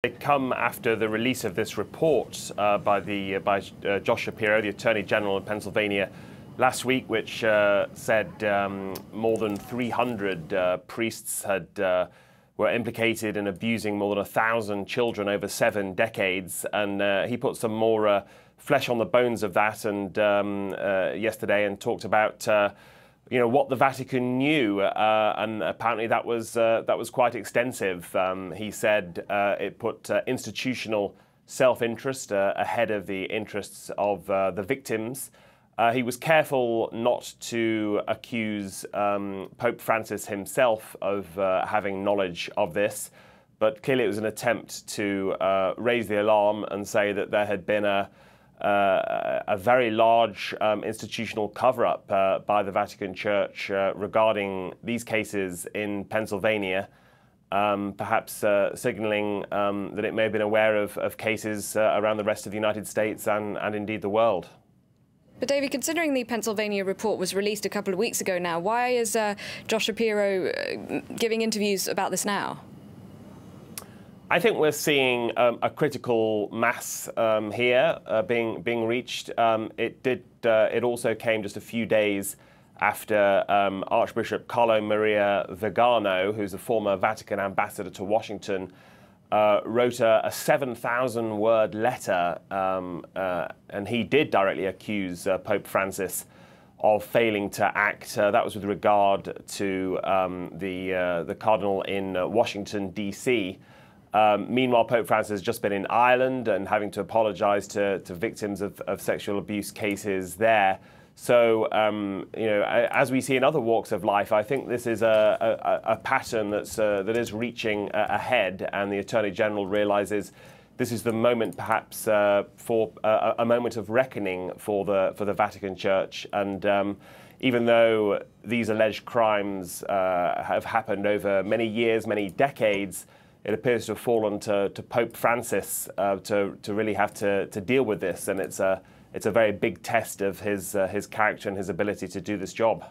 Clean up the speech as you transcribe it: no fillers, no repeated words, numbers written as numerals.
They come after the release of this report by Josh Shapiro, the Attorney General in Pennsylvania, last week, which said more than 300 priests were implicated in abusing more than 1,000 children over 7 decades, and he put some more flesh on the bones of that and yesterday, and talked about what the Vatican knew, and apparently that was quite extensive. He said it put institutional self-interest ahead of the interests of the victims. He was careful not to accuse Pope Francis himself of having knowledge of this, but clearly it was an attempt to raise the alarm and say that there had been a very large institutional cover-up by the Vatican Church regarding these cases in Pennsylvania, perhaps signaling that it may have been aware of cases around the rest of the United States and indeed the world. But David, considering the Pennsylvania report was released a couple of weeks ago now, why is Josh Shapiro giving interviews about this now? I think we're seeing a critical mass here being reached. It also came just a few days after Archbishop Carlo Maria Vigano, who's a former Vatican ambassador to Washington, wrote a 7,000-word letter, and he did directly accuse Pope Francis of failing to act. That was with regard to the cardinal in Washington, D.C. Meanwhile, Pope Francis has just been in Ireland and having to apologize to victims of sexual abuse cases there. So, as we see in other walks of life, I think this is a pattern that is reaching ahead, and the Attorney General realizes this is the moment, perhaps, for a moment of reckoning for the Vatican Church. And even though these alleged crimes have happened over many years, many decades, it appears to have fallen to Pope Francis to really have to deal with this, and it's a very big test of his character and his ability to do this job.